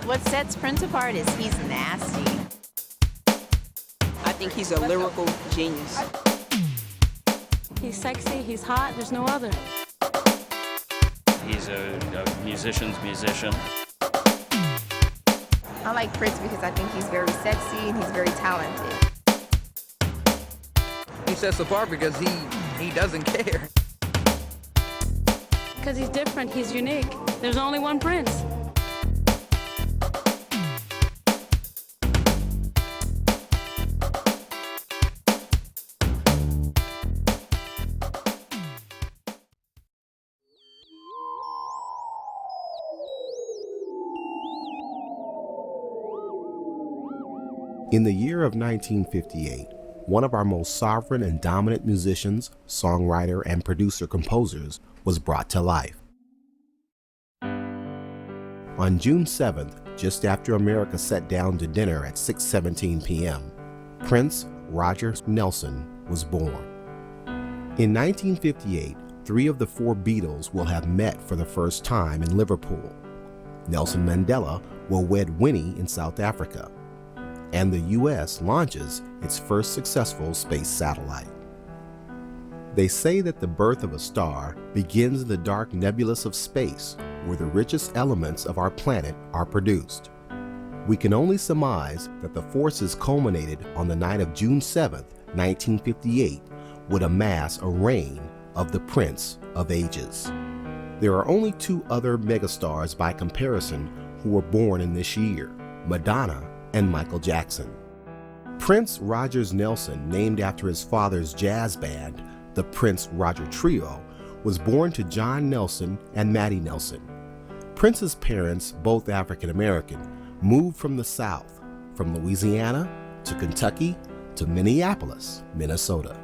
What sets Prince apart is he's nasty. I think he's a lyrical genius. He's sexy, he's hot, there's no other. He's a musician's musician. I like Prince because I think he's very sexy and he's very talented. He sets apart because he doesn't care. Because he's different, he's unique. There's only one Prince. In the year of 1958, one of our most sovereign and dominant musicians, songwriter, and producer-composers was brought to life. On June 7th, just after America sat down to dinner at 6:17 p.m., Prince Roger Nelson was born. In 1958, 3 of the 4 Beatles will have met for the first time in Liverpool. Nelson Mandela will wed Winnie in South Africa, and the U.S. launches its first successful space satellite. They say that the birth of a star begins in the dark nebulous of space, where the richest elements of our planet are produced. We can only surmise that the forces culminated on the night of June 7th, 1958, would amass a reign of the Prince of Ages. There are only 2 other megastars by comparison who were born in this year, Madonna and Michael Jackson. Prince Rogers Nelson, named after his father's jazz band, the Prince Roger Trio, was born to John Nelson and Mattie Nelson. Prince's parents, both African American, moved from the South, from Louisiana to Kentucky to Minneapolis, Minnesota.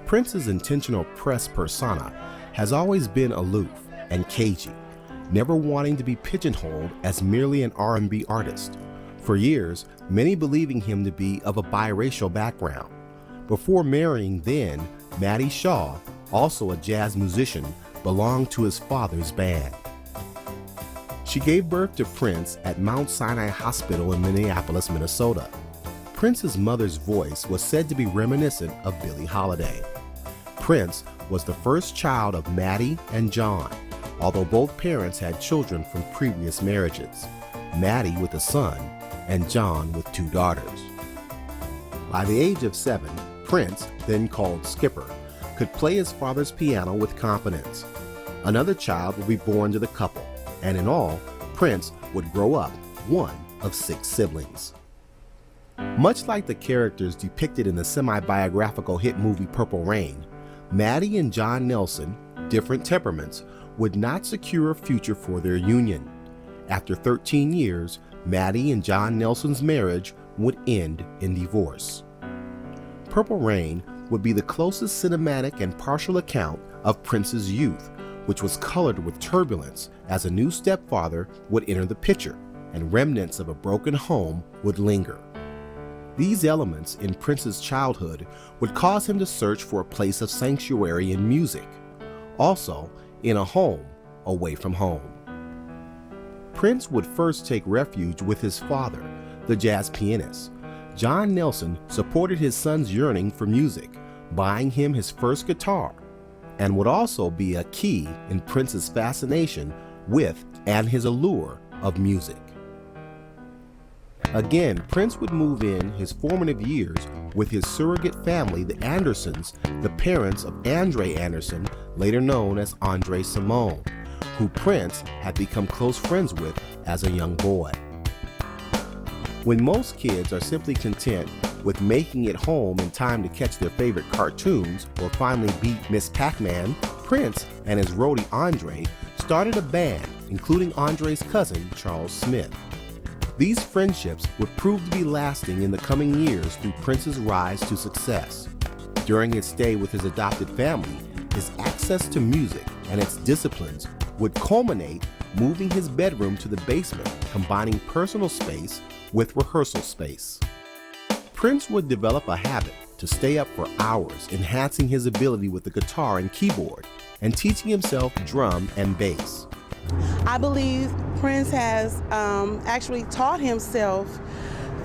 Prince's intentional press persona has always been aloof and cagey, never wanting to be pigeonholed as merely an R&B artist. For years, many believing him to be of a biracial background. Before marrying then Mattie Shaw, also a jazz musician, belonged to his father's band. She gave birth to Prince at Mount Sinai Hospital in Minneapolis, Minnesota. Prince's mother's voice was said to be reminiscent of Billie Holiday. Prince was the first child of Mattie and John, although both parents had children from previous marriages, Mattie with a son and John with 2 daughters. By the age of 7, Prince, then called Skipper, could play his father's piano with confidence. Another child would be born to the couple, and in all, Prince would grow up one of 6 siblings. Much like the characters depicted in the semi-biographical hit movie Purple Rain, Mattie and John Nelson, different temperaments, would not secure a future for their union. After 13 years, Mattie and John Nelson's marriage would end in divorce. Purple Rain would be the closest cinematic and partial account of Prince's youth, which was colored with turbulence as a new stepfather would enter the picture and remnants of a broken home would linger. These elements in Prince's childhood would cause him to search for a place of sanctuary in music, also in a home away from home. Prince would first take refuge with his father, the jazz pianist. John Nelson supported his son's yearning for music, buying him his first guitar, and would also be a key in Prince's fascination with and his allure of music. Again, Prince would move in his formative years with his surrogate family, the Andersons, the parents of Andre Anderson, later known as Andre Cymone, who Prince had become close friends with as a young boy. When most kids are simply content with making it home in time to catch their favorite cartoons or finally beat Miss Pac-Man, Prince and his roadie Andre started a band, including Andre's cousin, Charles Smith. These friendships would prove to be lasting in the coming years through Prince's rise to success. During his stay with his adopted family, his access to music and its disciplines would culminate moving his bedroom to the basement, combining personal space with rehearsal space. Prince would develop a habit to stay up for hours, enhancing his ability with the guitar and keyboard, and teaching himself drum and bass. I believe Prince has actually taught himself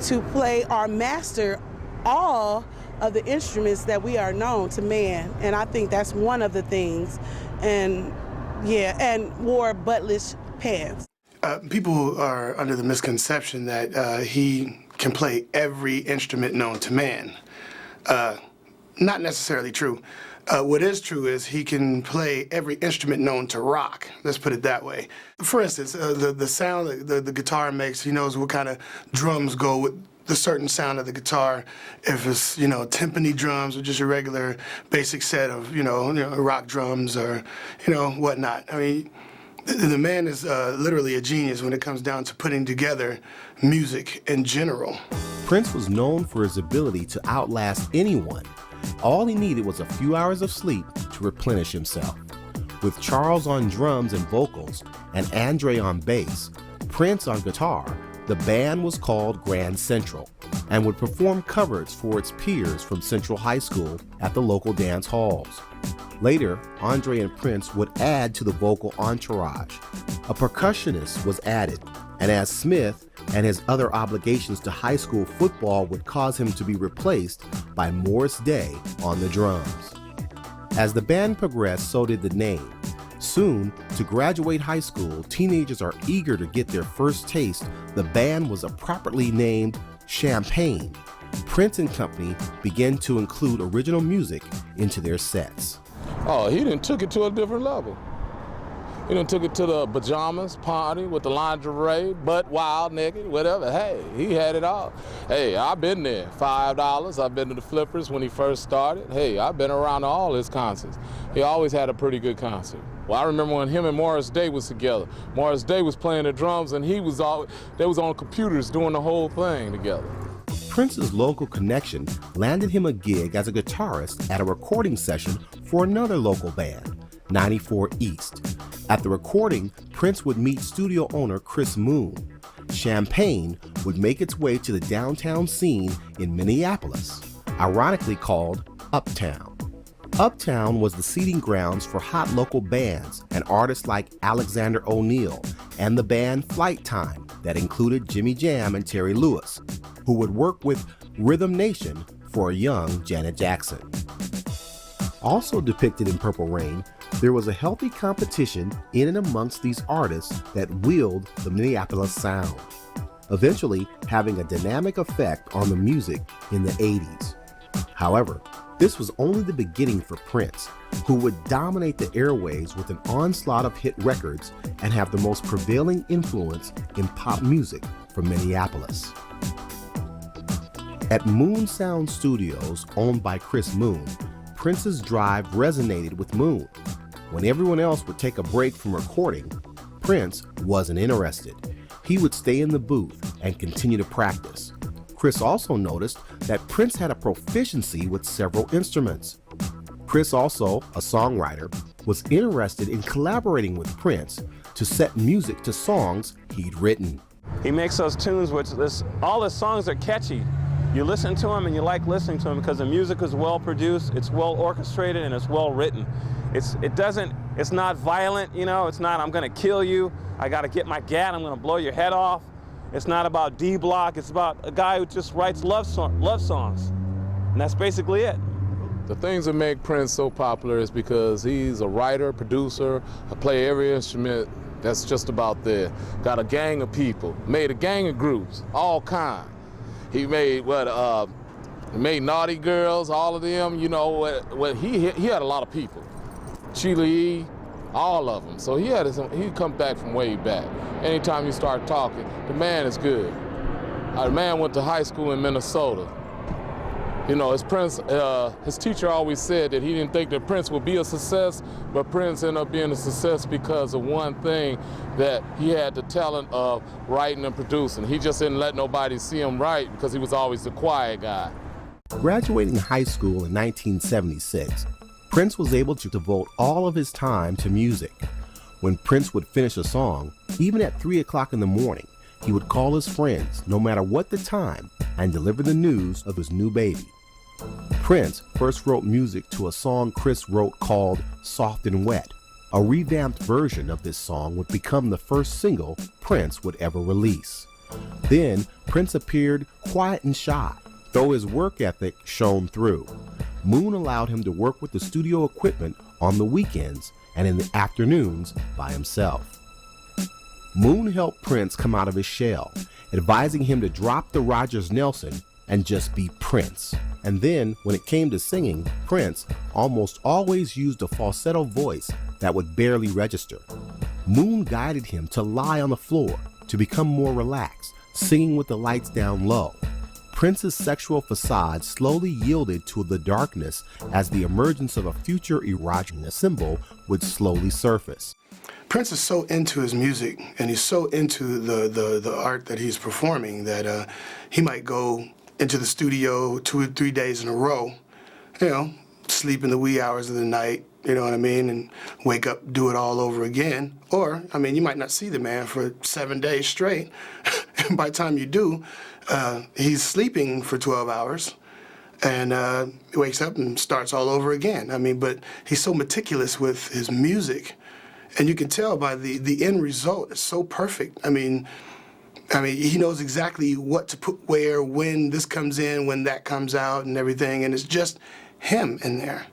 to play or master all of the instruments that we are known to man, and I think that's one of the things. And yeah, and wore buttless pants. People are under the misconception that he can play every instrument known to man. Not necessarily true. What is true is he can play every instrument known to rock. Let's put it that way. For instance, the sound that the guitar makes, he knows what kind of drums go with the certain sound of the guitar. If it's, timpani drums or just a regular basic set of, rock drums or, whatnot. I mean, the man is literally a genius when it comes down to putting together music in general. Prince was known for his ability to outlast anyone. All he needed was a few hours of sleep to replenish himself. With Charles on drums and vocals and Andre on bass, Prince on guitar, the band was called Grand Central and would perform covers for its peers from Central High School at the local dance halls. Later, Andre and Prince would add to the vocal entourage. A percussionist was added, and as Smith and his other obligations to high school football would cause him to be replaced by Morris Day on the drums. As the band progressed, so did the name. Soon, to graduate high school, teenagers are eager to get their first taste. The band was appropriately named Champagne. Prince and company began to include original music into their sets. Oh, he done took it to a different level. He done took it to the pajamas party with the lingerie, butt wild, naked, whatever. Hey, he had it all. Hey, I've been there. $5. I've been to the Flippers when he first started. Hey, I've been around to all his concerts. He always had a pretty good concert. Well, I remember when him and Morris Day was together. Morris Day was playing the drums and they was on computers doing the whole thing together. Prince's local connection landed him a gig as a guitarist at a recording session for another local band, 94 East. At the recording, Prince would meet studio owner Chris Moon. Champagne would make its way to the downtown scene in Minneapolis, ironically called Uptown. Uptown was the seeding grounds for hot local bands and artists like Alexander O'Neal and the band Flight Time that included Jimmy Jam and Terry Lewis, who would work with Rhythm Nation for a young Janet Jackson. Also depicted in Purple Rain, there was a healthy competition in and amongst these artists that wielded the Minneapolis sound, eventually having a dynamic effect on the music in the 80s. However, this was only the beginning for Prince, who would dominate the airwaves with an onslaught of hit records and have the most prevailing influence in pop music from Minneapolis. At Moon Sound Studios, owned by Chris Moon, Prince's drive resonated with Moon. When everyone else would take a break from recording, Prince wasn't interested. He would stay in the booth and continue to practice. Chris also noticed that Prince had a proficiency with several instruments. Chris, also a songwriter, was interested in collaborating with Prince to set music to songs he'd written. He makes those tunes which all the songs are catchy. You listen to them and you like listening to them because the music is well produced, it's well orchestrated, and it's well written. It's not violent, it's not I'm gonna kill you, I gotta get my gat, I'm gonna blow your head off. It's not about D-Block, it's about a guy who just writes love songs. And that's basically it. The things that make Prince so popular is because he's a writer, producer, play every instrument that's just about there. Got a gang of people, made a gang of groups, all kind. He made Naughty Girls, all of them, he had a lot of people. Sheila E., all of them. So he come back from way back. Anytime you start talking, the man is good. The man went to high school in Minnesota. His teacher always said that he didn't think that Prince would be a success, but Prince ended up being a success because of one thing, that he had the talent of writing and producing. He just didn't let nobody see him write because he was always the quiet guy. Graduating high school in 1976, Prince was able to devote all of his time to music. When Prince would finish a song, even at 3 o'clock in the morning, he would call his friends, no matter what the time, and deliver the news of his new baby. Prince first wrote music to a song Chris wrote called Soft and Wet. A revamped version of this song would become the first single Prince would ever release. Then, Prince appeared quiet and shy, though his work ethic shone through. Moon allowed him to work with the studio equipment on the weekends and in the afternoons by himself. Moon helped Prince come out of his shell, advising him to drop the Rogers Nelson and just be Prince. And then, when it came to singing, Prince almost always used a falsetto voice that would barely register. Moon guided him to lie on the floor, to become more relaxed, singing with the lights down low. Prince's sexual facade slowly yielded to the darkness as the emergence of a future erogenous symbol would slowly surface. Prince is so into his music and he's so into the art that he's performing that he might go into the studio 2 or 3 days in a row, sleep in the wee hours of the night, you know what I mean, and wake up, do it all over again. Or, you might not see the man for 7 days straight. And by the time you do, he's sleeping for 12 hours and he wakes up and starts all over again. But he's so meticulous with his music. And you can tell by the end result, it's so perfect. He knows exactly what to put where, when this comes in, when that comes out and everything, and it's just him in there.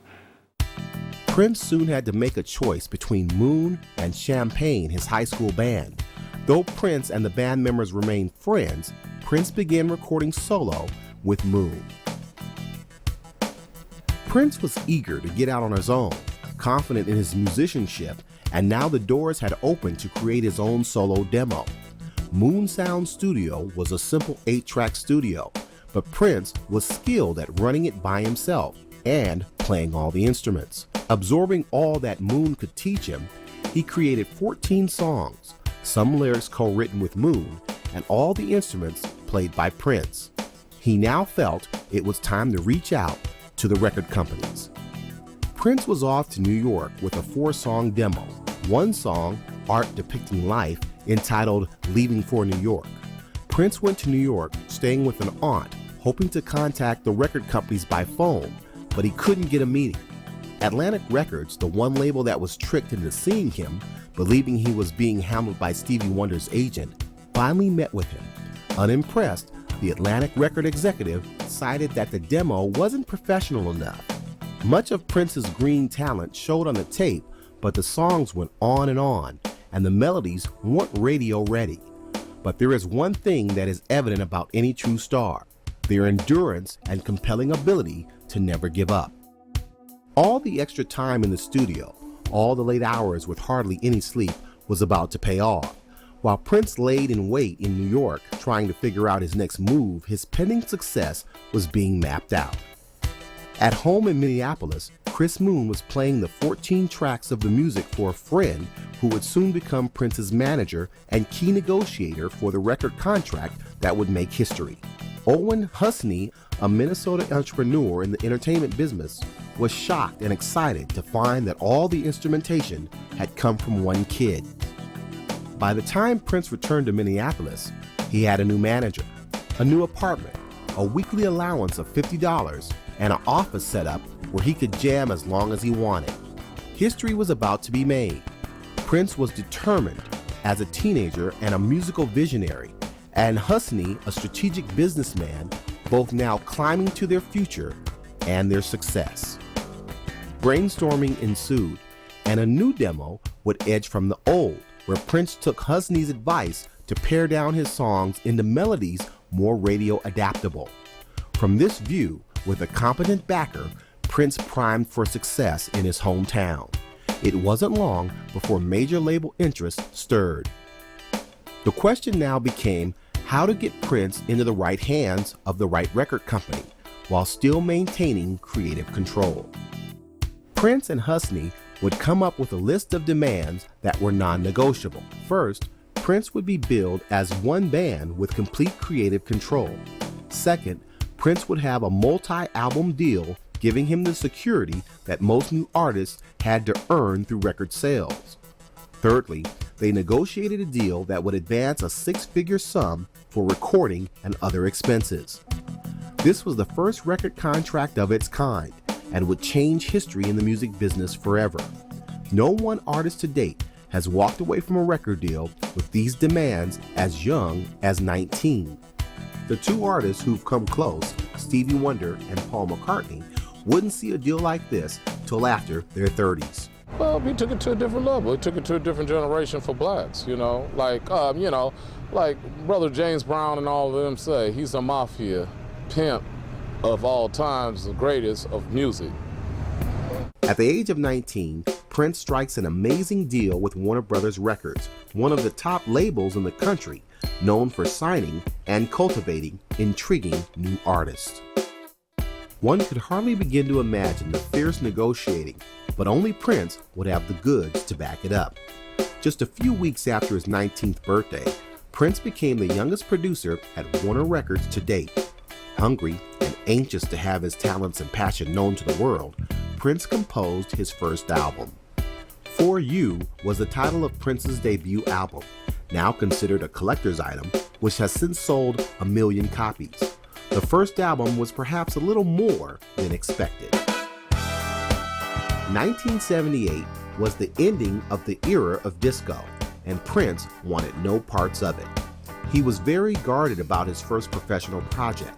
Prince soon had to make a choice between Moon and Champagne, his high school band. Though Prince and the band members remained friends, Prince began recording solo with Moon. Prince was eager to get out on his own, confident in his musicianship, and now the doors had opened to create his own solo demo. Moon Sound Studio was a simple 8-track studio, but Prince was skilled at running it by himself and playing all the instruments. Absorbing all that Moon could teach him, he created 14 songs, some lyrics co-written with Moon, and all the instruments played by Prince. He now felt it was time to reach out to the record companies. Prince was off to New York with a 4-song demo, one song, art depicting life, entitled Leaving for New York. Prince went to New York, staying with an aunt, hoping to contact the record companies by phone, but he couldn't get a meeting. Atlantic Records, the one label that was tricked into seeing him, believing he was being handled by Stevie Wonder's agent, finally met with him. Unimpressed, the Atlantic record executive cited that the demo wasn't professional enough. Much of Prince's green talent showed on the tape, but the songs went on, and the melodies weren't radio ready. But there is one thing that is evident about any true star: their endurance and compelling ability to never give up. All the extra time in the studio, all the late hours with hardly any sleep, was about to pay off. While Prince laid in wait in New York trying to figure out his next move, his pending success was being mapped out. At home in Minneapolis, Chris Moon was playing the 14 tracks of the music for a friend who would soon become Prince's manager and key negotiator for the record contract that would make history. Owen Husney, a Minnesota entrepreneur in the entertainment business, was shocked and excited to find that all the instrumentation had come from one kid. By the time Prince returned to Minneapolis, he had a new manager, a new apartment, a weekly allowance of $50, and an office set up where he could jam as long as he wanted. History was about to be made. Prince was determined as a teenager and a musical visionary, and Husney, a strategic businessman, both now climbing to their future and their success. Brainstorming ensued, and a new demo would edge from the old, where Prince took Husney's advice to pare down his songs into melodies more radio adaptable. From this view, with a competent backer, Prince primed for success in his hometown. It wasn't long before major label interest stirred. The question now became how to get Prince into the right hands of the right record company while still maintaining creative control. Prince and Husney would come up with a list of demands that were non-negotiable. First, Prince would be billed as one band with complete creative control. Second, Prince would have a multi-album deal giving him the security that most new artists had to earn through record sales. Thirdly, they negotiated a deal that would advance a 6-figure sum for recording and other expenses. This was the first record contract of its kind and would change history in the music business forever. No one artist to date has walked away from a record deal with these demands as young as 19. The two artists who've come close, Stevie Wonder and Paul McCartney, wouldn't see a deal like this till after their 30s. Well, he took it to a different level. He took it to a different generation for blacks, like Brother James Brown and all of them say, he's a mafia pimp of all times, the greatest of music. At the age of 19, Prince strikes an amazing deal with Warner Brothers Records, one of the top labels in the country, known for signing and cultivating intriguing new artists. One could hardly begin to imagine the fierce negotiating, but only Prince would have the goods to back it up. Just a few weeks after his 19th birthday, Prince became the youngest producer at Warner Records to date. Hungry and anxious to have his talents and passion known to the world, Prince composed his first album. For You was the title of Prince's debut album, now considered a collector's item, which has since sold 1 million copies. The first album was perhaps a little more than expected. 1978 was the ending of the era of disco, and Prince wanted no parts of it. He was very guarded about his first professional project.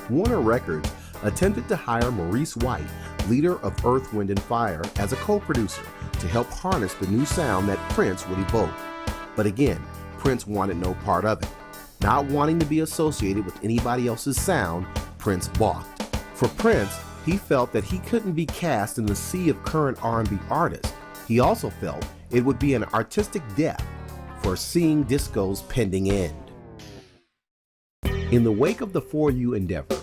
Warner Records attempted to hire Maurice White, leader of Earth, Wind & Fire, as a co-producer to help harness the new sound that Prince would evoke. But again, Prince wanted no part of it. Not wanting to be associated with anybody else's sound, Prince balked. For Prince, he felt that he couldn't be cast in the sea of current R&B artists. He also felt it would be an artistic death for seeing disco's pending end. In the wake of the For You endeavor,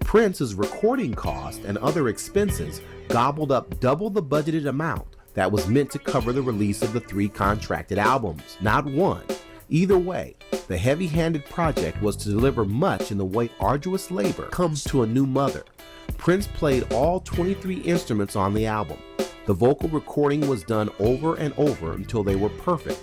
Prince's recording costs and other expenses gobbled up double the budgeted amount that was meant to cover the release of the 3 contracted albums, not one. Either way, the heavy-handed project was to deliver much in the way arduous labor comes to a new mother. Prince played all 23 instruments on the album. The vocal recording was done over and over until they were perfect,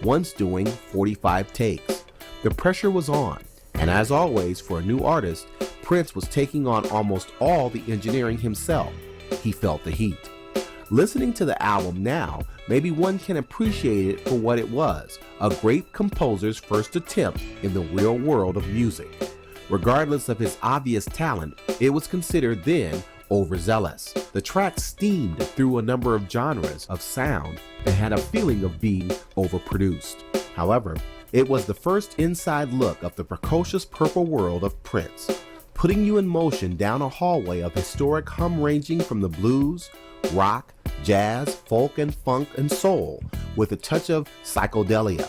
once doing 45 takes. The pressure was on, and as always for a new artist, Prince was taking on almost all the engineering himself. He felt the heat. Listening to the album now, maybe one can appreciate it for what it was, a great composer's first attempt in the real world of music. Regardless of his obvious talent, it was considered then overzealous. The track steamed through a number of genres of sound and had a feeling of being overproduced. However, it was the first inside look of the precocious purple world of Prince, putting you in motion down a hallway of historic hum ranging from the blues, rock, jazz, folk and funk and soul, with a touch of psychedelia.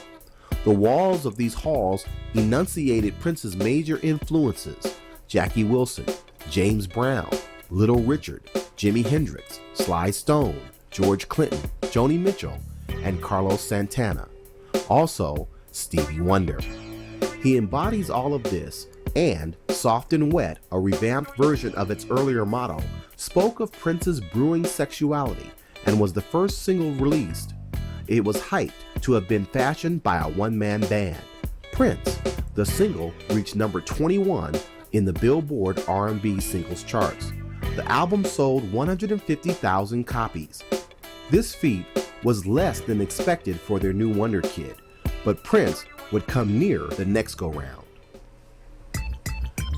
The walls of these halls enunciated Prince's major influences: Jackie Wilson, James Brown, Little Richard, Jimi Hendrix, Sly Stone, George Clinton, Joni Mitchell, and Carlos Santana. Also, Stevie Wonder. He embodies all of this, and Soft and Wet, a revamped version of its earlier motto, spoke of Prince's brewing sexuality and was the first single released. It was hyped to have been fashioned by a one-man band. Prince, the single, reached number 21 in the Billboard R&B singles charts. The album sold 150,000 copies. This feat was less than expected for their new wonder kid, but Prince would come near the next go-round.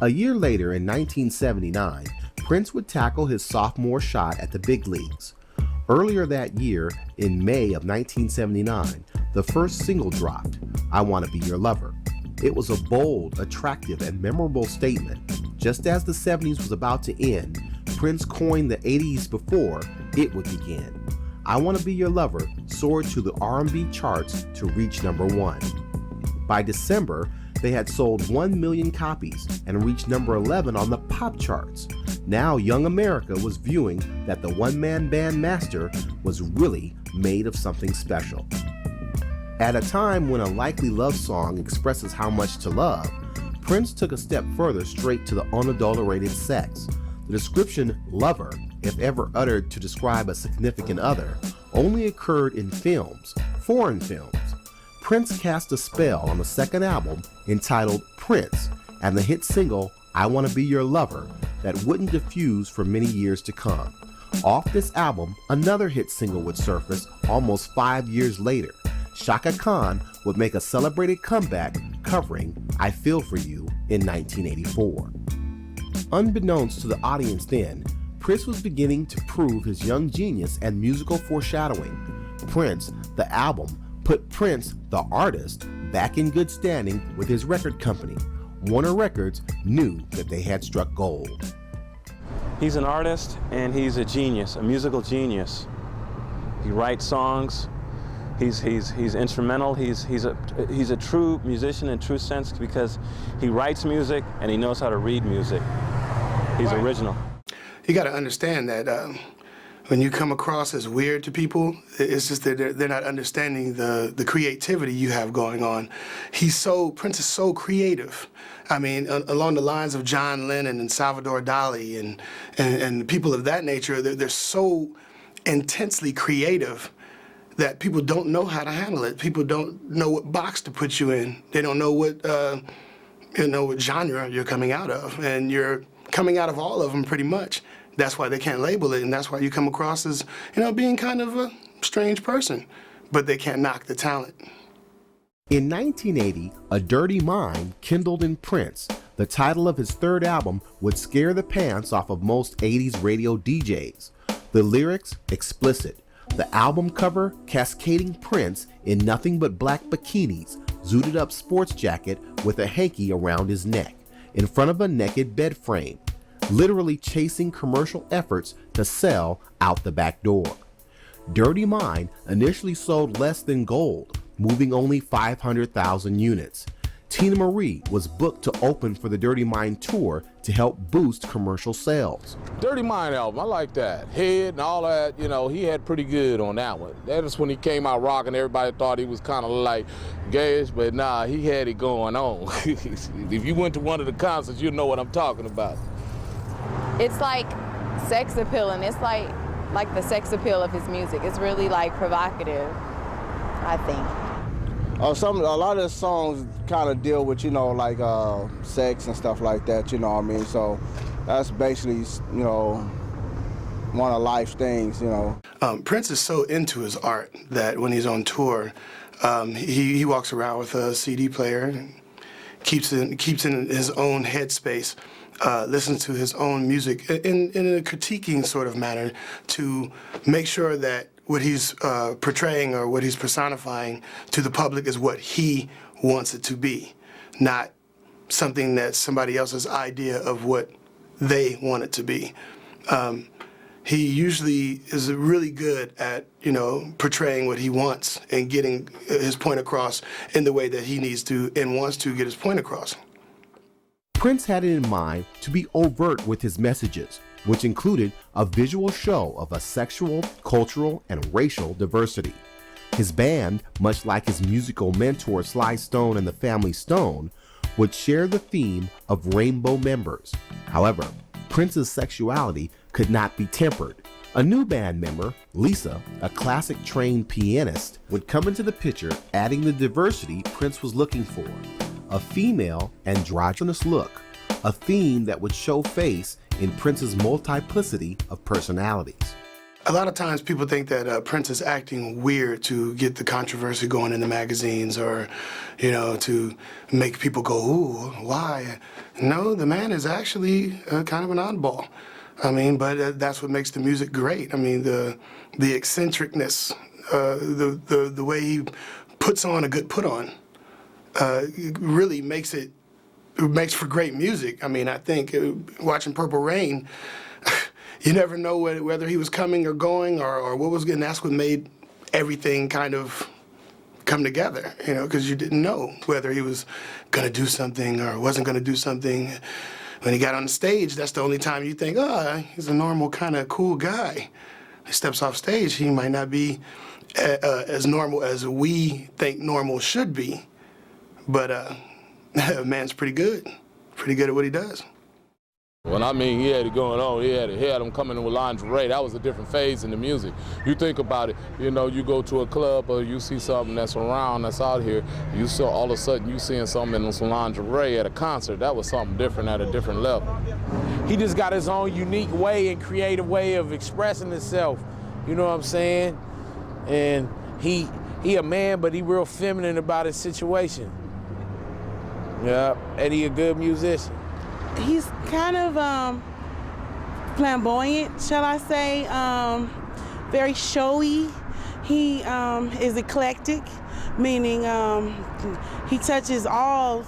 A year later, in 1979, Prince would tackle his sophomore shot at the big leagues. Earlier that year, in May of 1979, the first single dropped, I Wanna Be Your Lover. It was a bold, attractive, and memorable statement. Just as the 70s was about to end, Prince coined the 80s before it would begin. I Wanna Be Your Lover soared to the R&B charts to reach number 1. By December, they had sold 1 million copies and reached number 11 on the pop charts. Now young America was viewing that the one-man band master was really made of something special. At a time when a likely love song expresses how much to love, Prince took a step further straight to the unadulterated sex. The description lover, if ever uttered to describe a significant other, only occurred in films, foreign films. Prince cast a spell on the second album entitled Prince and the hit single I Wanna Be Your Lover that wouldn't diffuse for many years to come. Off this album, another hit single would surface almost 5 years later. Chaka Khan would make a celebrated comeback covering I Feel For You in 1984. Unbeknownst to the audience then, Prince was beginning to prove his young genius and musical foreshadowing. Prince, the album, put Prince, the artist, back in good standing with his record company. Warner Records knew that they had struck gold. He's an artist and he's a genius, a musical genius. He writes songs. He's instrumental. He's a true musician in true sense because he writes music and he knows how to read music. He's original. You got to understand that when you come across as weird to people, it's just that they're not understanding the creativity you have going on. Prince is so creative. I mean, along the lines of John Lennon and Salvador Dali and people of that nature, they're so intensely creative that people don't know how to handle it. People don't know what box to put you in. They don't know what what genre you're coming out of, and you're coming out of all of them pretty much. That's why they can't label it, and that's why you come across as being kind of a strange person. But they can't knock the talent. In 1980, A Dirty Mind kindled in Prince. The title of his third album would scare the pants off of most 80s radio DJs. The lyrics explicit. The album cover cascading Prince in nothing but black bikinis, zooted up sports jacket with a hanky around his neck, in front of a naked bed frame, literally chasing commercial efforts to sell out the back door. Dirty Mind initially sold less than gold, moving only 500,000 units. Tina Marie was booked to open for the Dirty Mind tour to help boost commercial sales. Dirty Mind album, I like that. Head and all that, he had pretty good on that one. That was when he came out rocking. Everybody thought he was kind of like gayish, but nah, he had it going on. If you went to one of the concerts, you know what I'm talking about. It's like sex appeal, and it's like the sex appeal of his music. It's really like provocative, I think. A lot of the songs kind of deal with, like sex and stuff like that, you know what I mean? So that's basically, one of life's things, Prince is so into his art that when he's on tour, he walks around with a CD player and keeps in his own headspace, listens to his own music in a critiquing sort of manner to make sure that what he's portraying or what he's personifying to the public is what he wants it to be, not something that's somebody else's idea of what they want it to be. He usually is really good at, portraying what he wants and getting his point across in the way that he needs to and wants to get his point across. Prince had it in mind to be overt with his messages, which included a visual show of a sexual, cultural, and racial diversity. His band, much like his musical mentor Sly Stone and the Family Stone, would share the theme of rainbow members. However, Prince's sexuality could not be tempered. A new band member, Lisa, a classic trained pianist, would come into the picture, adding the diversity Prince was looking for. A female, androgynous look, a theme that would show face in Prince's multiplicity of personalities. A lot of times people think that Prince is acting weird to get the controversy going in the magazines or, to make people go, ooh, why? No, the man is actually kind of an oddball. I mean, but that's what makes the music great. I mean, the eccentricness, the way he puts on a good put-on really makes for great music. I mean, I think watching Purple Rain, you never know whether he was coming or going or what was getting. That's what made everything kind of come together, because you didn't know whether he was going to do something or wasn't going to do something. When he got on the stage, that's the only time you think, oh, he's a normal kind of cool guy. He steps off stage, he might not be as normal as we think normal should be, but man's pretty good at what he does. When I mean he had it going on, he had him coming in with lingerie. That was a different phase in the music. You think about it, you know, you go to a club or you see something that's around, that's out here, you saw all of a sudden you seeing something in some lingerie at a concert. That was something different at a different level. He just got his own unique way and creative way of expressing himself. You know what I'm saying? And he a man, but he real feminine about his situation. Yeah, and he a good musician. He's kind of flamboyant, shall I say, very showy. He is eclectic, meaning he touches all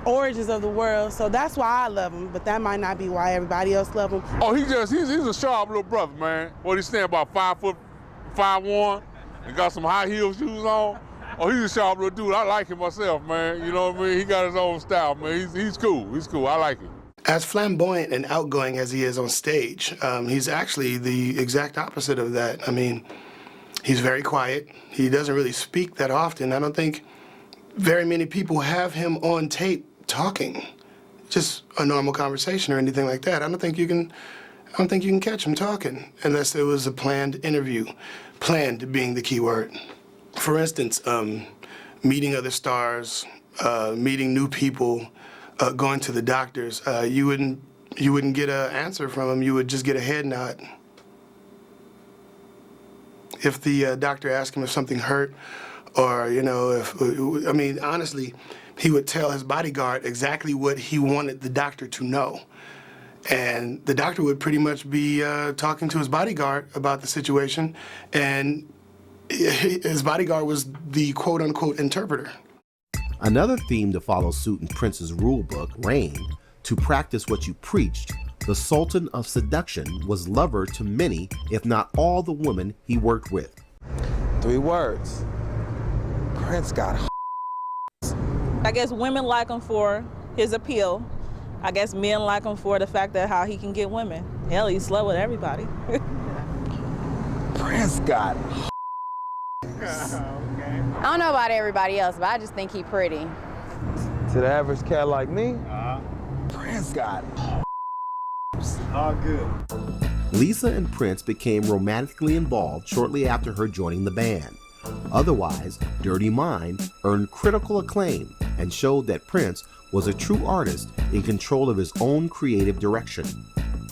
origins of the world, so that's why I love him, but that might not be why everybody else love him. Oh, he's a sharp little brother, man. What, he stand about 5'1", and got some high heel shoes on? Oh, he's a sharp little dude. I like him myself, man. You know what I mean? He got his own style, man. He's cool. He's cool. I like him. As flamboyant and outgoing as he is on stage, he's actually the exact opposite of that. I mean, he's very quiet. He doesn't really speak that often. I don't think very many people have him on tape talking, just a normal conversation or anything like that. I don't think you can catch him talking unless it was a planned interview, planned being the key word. For instance, meeting other stars, meeting new people, going to the doctors, you wouldn't get an answer from him. You would just get a head nod. If the doctor asked him if something hurt, or I mean, honestly, he would tell his bodyguard exactly what he wanted the doctor to know, and the doctor would pretty much be talking to his bodyguard about the situation, and his bodyguard was the quote-unquote interpreter. Another theme to follow suit in Prince's rule book reigned: to practice what you preached. The Sultan of Seduction was lover to many, if not all, the women he worked with. 3 words. Prince got I guess women like him for his appeal. I guess men like him for the fact that how he can get women. Hell, he's slow with everybody. Prince got I don't know about everybody else, but I just think he pretty. To the average cat like me, Prince got all good. Lisa and Prince became romantically involved shortly after her joining the band. Otherwise, Dirty Mind earned critical acclaim and showed that Prince was a true artist in control of his own creative direction.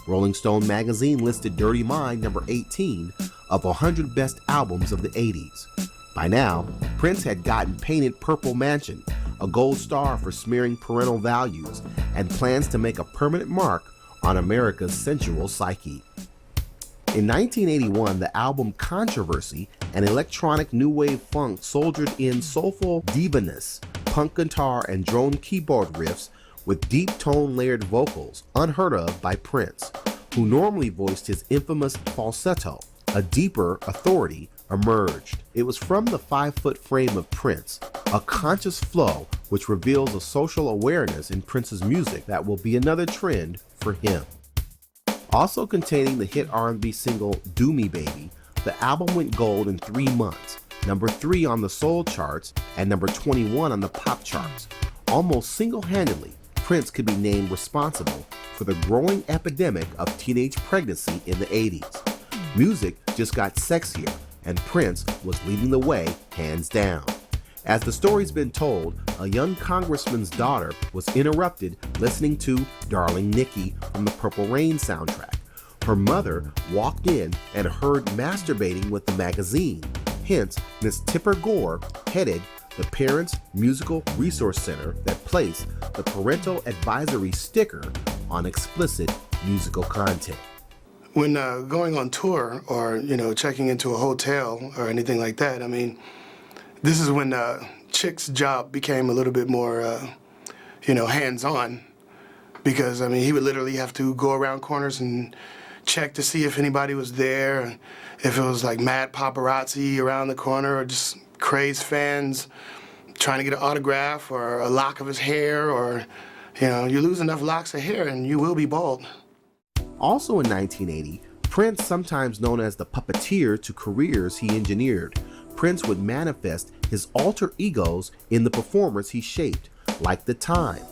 Rolling Stone magazine listed Dirty Mind number 18 of 100 best albums of the 80s. By now, Prince had gotten painted Purple Mansion, a gold star for smearing parental values, and plans to make a permanent mark on America's sensual psyche. In 1981, the album Controversy, an electronic new wave funk soldiered in soulful divaness, punk guitar and drone keyboard riffs with deep tone layered vocals unheard of by Prince, who normally voiced his infamous falsetto. A deeper authority emerged. It was from the 5-foot frame of Prince, a conscious flow which reveals a social awareness in Prince's music that will be another trend for him. Also containing the hit R&B single Do Me Baby, the album went gold in 3 months, number 3 on the soul charts and number 21 on the pop charts. Almost single-handedly, Prince could be named responsible for the growing epidemic of teenage pregnancy in the 80s. Music just got sexier, and Prince was leading the way, hands down. As the story's been told, a young congressman's daughter was interrupted listening to Darling Nikki from the Purple Rain soundtrack. Her mother walked in and heard masturbating with the magazine. Hence, Miss Tipper Gore headed the Parents Musical Resource Center that placed the parental advisory sticker on explicit musical content. When going on tour or, checking into a hotel or anything like that, I mean, this is when Chick's job became a little bit more, hands-on. Because, I mean, he would literally have to go around corners and check to see if anybody was there, if it was like mad paparazzi around the corner or just crazed fans trying to get an autograph or a lock of his hair or, you lose enough locks of hair and you will be bald. Also in 1980, Prince, sometimes known as the puppeteer to careers he engineered, Prince would manifest his alter egos in the performers he shaped, like The Time,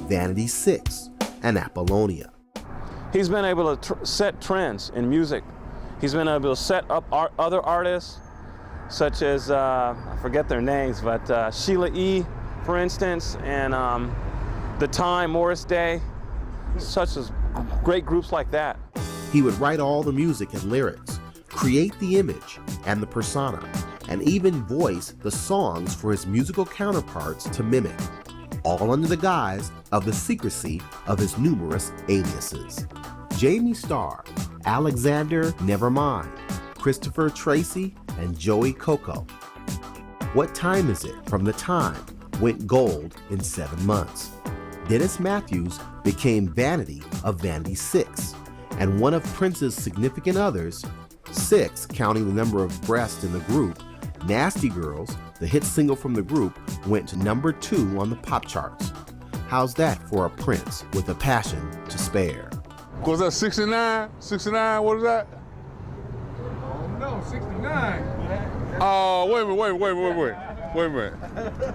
Vanity 6, and Apollonia. He's been able to set trends in music. He's been able to set up other artists, such as, I forget their names, but Sheila E., for instance, and The Time, Morris Day, such as great groups like that. He would write all the music and lyrics, create the image and the persona, and even voice the songs for his musical counterparts to mimic, all under the guise of the secrecy of his numerous aliases. Jamie Starr, Alexander Nevermind, Christopher Tracy, and Joey Coco. What Time Is It from The Time went gold in 7 months. Dennis Matthews became Vanity of Vanity 6, and one of Prince's significant others, 6 counting the number of breasts in the group. Nasty Girls, the hit single from the group, went to number 2 on the pop charts. How's that for a Prince with a passion to spare? Was that 69? 69, what is that? No, 69. Oh, wait a minute.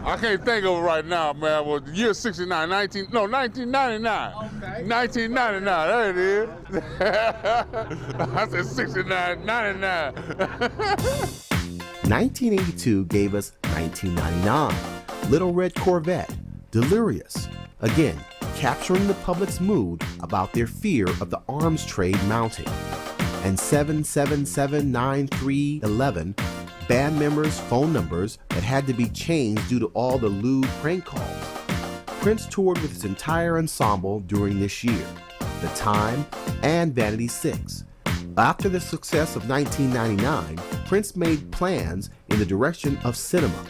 I can't think of it right now, man. Well, the year 69, 1999. Okay. 1999, there it is. I said 69, 99. 1982 gave us 1999, Little Red Corvette, Delirious, again capturing the public's mood about their fear of the arms trade mounting, and 7779311, band members' phone numbers that had to be changed due to all the lewd prank calls. Prince toured with his entire ensemble during this year, The Time and Vanity 6. After the success of 1999, Prince made plans in the direction of cinema,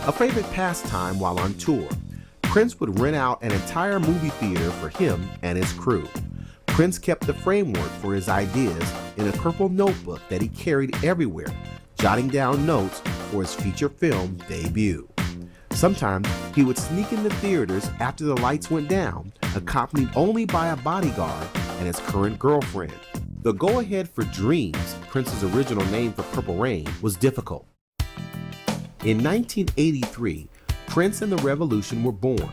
a favorite pastime while on tour. Prince would rent out an entire movie theater for him and his crew. Prince kept the framework for his ideas in a purple notebook that he carried everywhere, jotting down notes for his feature film debut. Sometimes he would sneak into theaters after the lights went down, accompanied only by a bodyguard and his current girlfriend. The go-ahead for Dreams, Prince's original name for Purple Rain, was difficult. In 1983, Prince and the Revolution were born.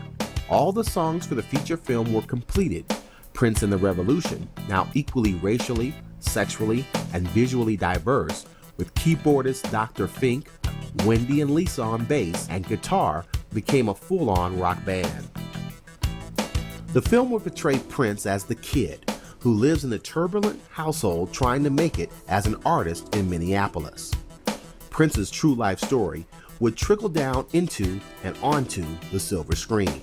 All the songs for the feature film were completed. Prince and the Revolution, now equally racially, sexually, and visually diverse, with keyboardist Dr. Fink, Wendy and Lisa on bass, and guitar, became a full-on rock band. The film would portray Prince as the kid who lives in a turbulent household trying to make it as an artist in Minneapolis. Prince's true life story would trickle down into and onto the silver screen.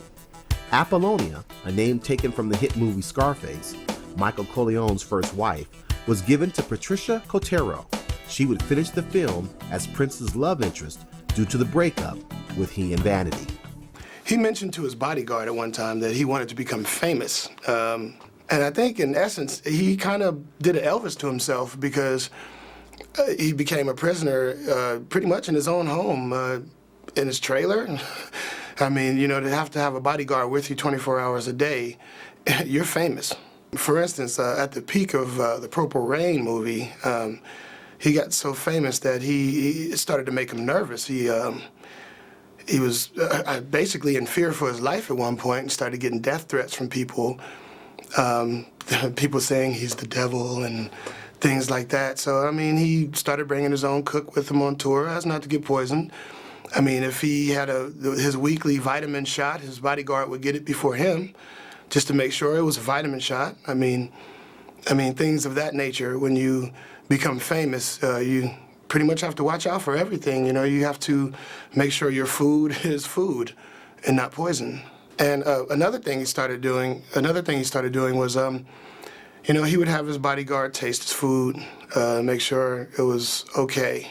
Apollonia, a name taken from the hit movie Scarface, Michael Corleone's first wife, was given to Patricia Cotero. She would finish the film as Prince's love interest due to the breakup with he and Vanity. He mentioned to his bodyguard at one time that he wanted to become famous. And I think in essence, he kind of did an Elvis to himself because he became a prisoner pretty much in his own home, in his trailer. I mean, you know, to have a bodyguard with you 24 hours a day, you're famous. For instance, at the peak of the Purple Rain movie, he got so famous that he started to make him nervous. He was basically in fear for his life at one point and started getting death threats from people, people saying he's the devil and things like that. So, I mean, he started bringing his own cook with him on tour as not to get poisoned. I mean, if he had his weekly vitamin shot, his bodyguard would get it before him just to make sure it was a vitamin shot. I mean, things of that nature. When you become famous, you pretty much have to watch out for everything. You know, you have to make sure your food is food and not poison. And another thing he started doing was, you know, he would have his bodyguard taste his food, make sure it was okay.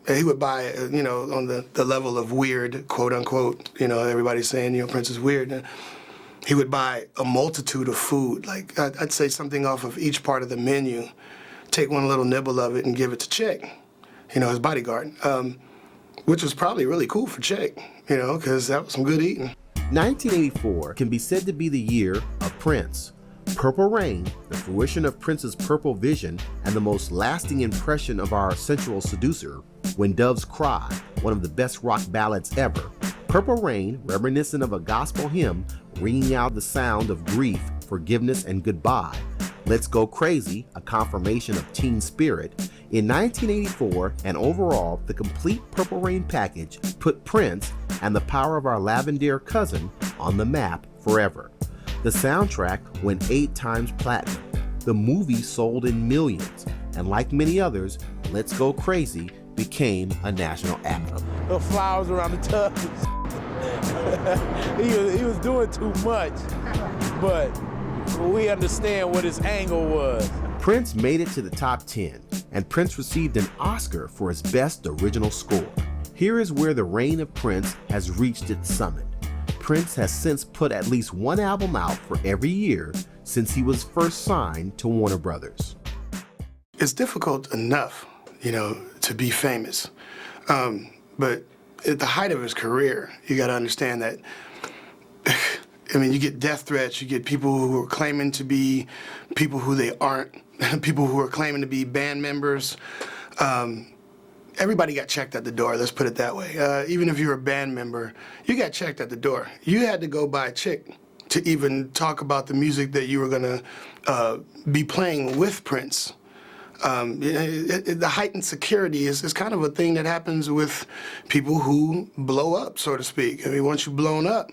He would buy, you know, on the level of weird, quote unquote, you know, everybody's saying, you know, Prince is weird. He would buy a multitude of food, like I'd say something off of each part of the menu, take one little nibble of it and give it to Chick, you know, his bodyguard, which was probably really cool for Chick, you know, because that was some good eating. 1984 can be said to be the year of Prince. Purple Rain, the fruition of Prince's purple vision and the most lasting impression of our sensual seducer, When Doves Cry, one of the best rock ballads ever, Purple Rain, reminiscent of a gospel hymn ringing out the sound of grief, forgiveness, and goodbye. Let's Go Crazy, a confirmation of teen spirit. In 1984, and overall, the complete Purple Rain package put Prince and the Power of Our Lavender Cousin on the map forever. The soundtrack went 8 times platinum. The movie sold in millions, and like many others, Let's Go Crazy became a national anthem. The flowers around the tub. he was doing too much, but we understand what his angle was. Prince made it to the top 10, and Prince received an Oscar for his best original score. Here is where the reign of Prince has reached its summit. Prince has since put at least one album out for every year since he was first signed to Warner Brothers. It's difficult enough, to be famous. But at the height of his career, you got to understand that, you get death threats, you get people who are claiming to be people who they aren't, people who are claiming to be band members. Everybody got checked at the door, let's put it that way. Even if you're a band member, you got checked at the door. You had to go buy a chick to even talk about the music that you were going to be playing with Prince. The heightened security is kind of a thing that happens with people who blow up, so to speak. Once you've blown up,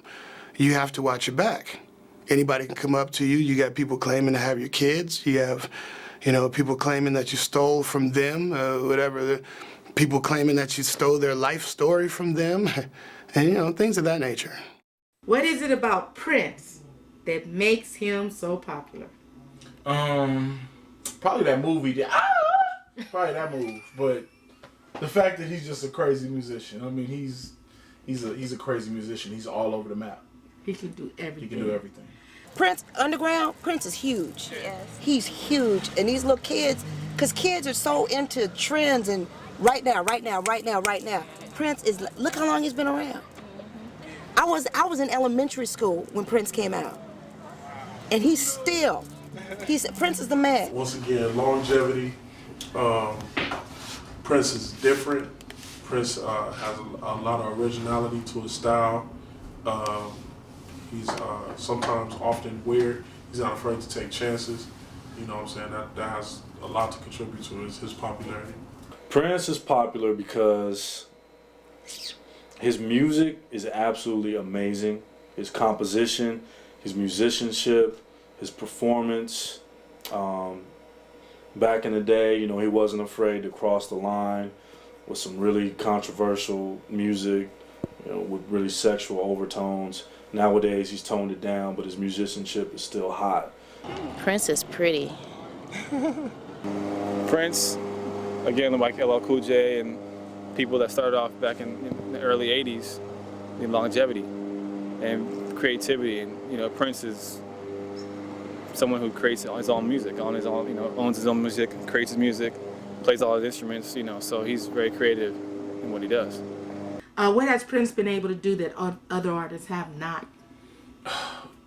you have to watch your back. Anybody can come up to you. You got people claiming to have your kids. You have, people claiming that you stole from them, whatever. People claiming that you stole their life story from them, and, things of that nature. What is it about Prince that makes him so popular? Probably that movie. Probably that move. But the fact that he's just a crazy musician. He's a crazy musician. He's all over the map. He can do everything. He can do everything. Prince, underground, Prince is huge. Yes. He's huge. And these little kids, because kids are so into trends and right now. Prince is, look how long he's been around. I was in elementary school when Prince came out. And Prince is the man. Once again, longevity. Prince is different. Prince has a lot of originality to his style. He's sometimes often weird. He's not afraid to take chances. You know what I'm saying? That has a lot to contribute to his popularity. Prince is popular because his music is absolutely amazing. His composition, his musicianship, his performance. Back in the day, he wasn't afraid to cross the line with some really controversial music, with really sexual overtones. Nowadays, he's toned it down, but his musicianship is still hot. Prince is pretty. Prince, again, like LL Cool J and people that started off back in the early 80s, in longevity and creativity. And, Prince is someone who creates his own music, owns his own music, creates his music, plays all his instruments, so he's very creative in what he does. What has Prince been able to do that other artists have not?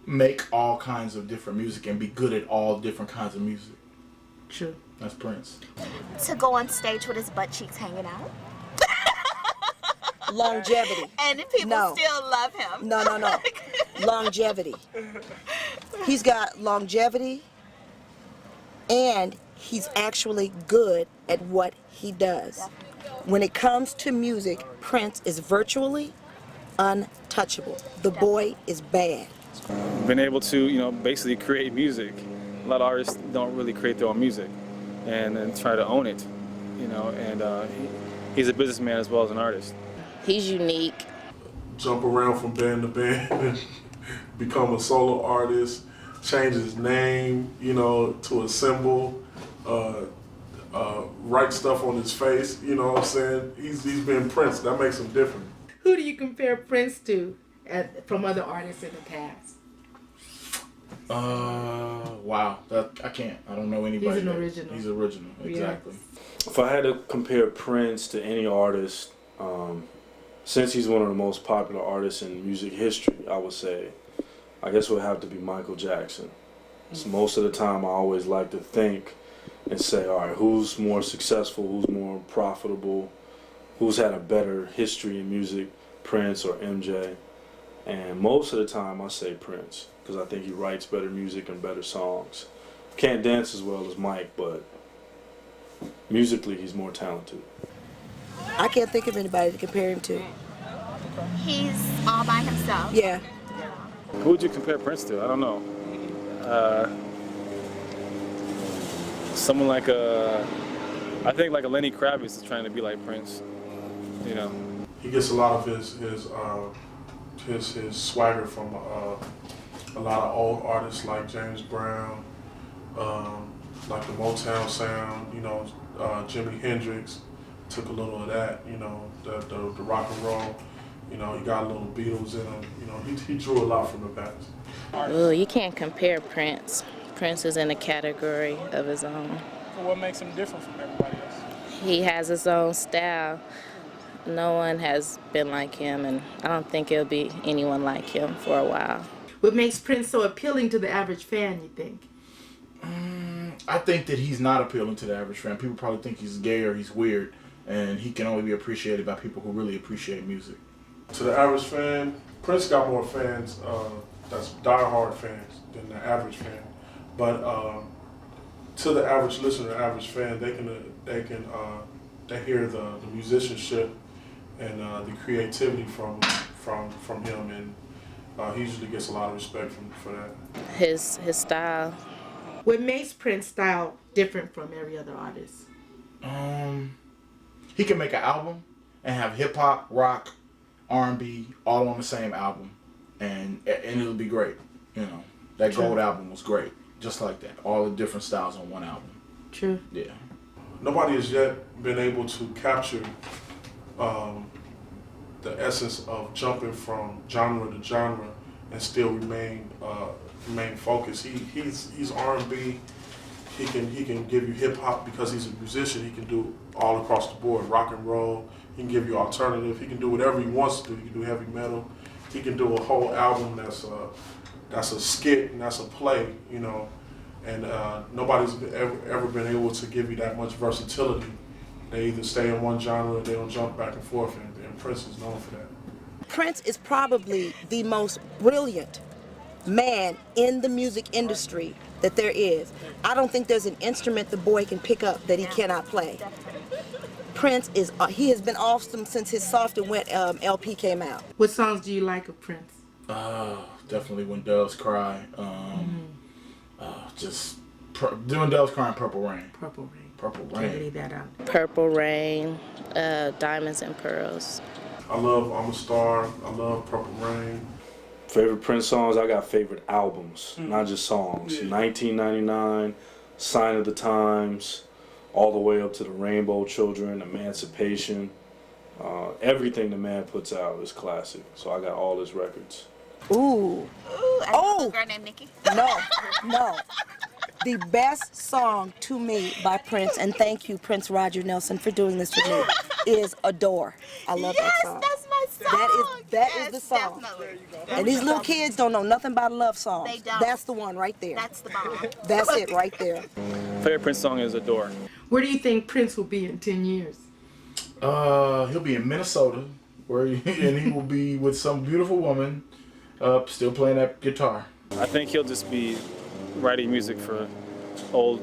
Make all kinds of different music and be good at all different kinds of music. True. That's Prince. To go on stage with his butt cheeks hanging out. Longevity. And people still love him. No. Longevity. He's got longevity, and he's actually good at what he does. When it comes to music, Prince is virtually untouchable. The boy is bad. Been able to, basically create music. A lot of artists don't really create their own music and then try to own it, and he's a businessman as well as an artist. He's unique. Jump around from band to band, become a solo artist, change his name, to a symbol, write stuff on his face, you know what I'm saying? He's been Prince, that makes him different. Who do you compare Prince to from other artists in the past? Wow, I can't. I don't know anybody. He's an original. He's original, exactly. Yes. If I had to compare Prince to any artist, since he's one of the most popular artists in music history, I would say, I guess it would have to be Michael Jackson. So most of the time, I always like to think and say, all right, who's more successful, who's more profitable, who's had a better history in music? Prince or MJ. And most of the time I say Prince, because I think he writes better music and better songs. Can't dance as well as Mike, but musically he's more talented. I can't think of anybody to compare him to. He's all by himself. Yeah. Who would you compare Prince to? I don't know. Someone like I think like a Lenny Kravitz is trying to be like Prince. You know. He gets a lot of his swagger from a lot of old artists like James Brown, like the Motown sound. You know, Jimi Hendrix took a little of that. You know, the rock and roll. You know, he got a little Beatles in him. You know, he drew a lot from the past. Ooh, you can't compare Prince. Prince is in a category of his own. So what makes him different from everybody else? He has his own style. No one has been like him, and I don't think there'll be anyone like him for a while. What makes Prince so appealing to the average fan, you think? I think that he's not appealing to the average fan. People probably think he's gay or he's weird, and he can only be appreciated by people who really appreciate music. To the average fan, Prince got more fans that's diehard fans than the average fan. But to the average listener, the average fan, they hear the musicianship and the creativity from him, and he usually gets a lot of respect for that. His style. What makes Prince's style different from every other artist? He can make an album and have hip hop, rock, R&B all on the same album, and it'll be great. You know, that Gold album was great, just like that. All the different styles on one album. True. Yeah. Nobody has yet been able to capture the essence of jumping from genre to genre and still remain focused. He's R&B. He can give you hip hop because he's a musician. He can do all across the board, rock and roll. He can give you alternative. He can do whatever he wants to do. He can do heavy metal. He can do a whole album that's a skit and that's a play, you know. And nobody's ever been able to give you that much versatility. They either stay in one genre or they don't jump back and forth, and Prince is known for that. Prince is probably the most brilliant man in the music industry that there is. I don't think there's an instrument the boy can pick up that he cannot play. Prince is, he has been awesome since his Soft and Wet LP came out. What songs do you like of Prince? Definitely When Doves Cry. Doing Doves Cry and Purple Rain. Purple Rain. Purple Rain. Can't leave that out. Purple Rain, Diamonds and Pearls. I love I'm a Star. I love Purple Rain. Favorite Prince songs, I got favorite albums, not just songs. 1999, Sign of the Times, all the way up to the Rainbow Children, Emancipation. Everything the man puts out is classic. So I got all his records. Ooh. A girl named Nikki. No. The best song to me by Prince, and thank you, Prince Roger Nelson, for doing this with me, is Adore. I love that song. That's my song. That is the song. Definitely. And these little kids don't know nothing about love songs. They don't. That's the one right there. That's the bomb. That's it right there. Favorite Prince song is Adore. Where do you think Prince will be in 10 years? He'll be in Minnesota, and he will be with some beautiful woman, still playing that guitar. I think he'll just be writing music for old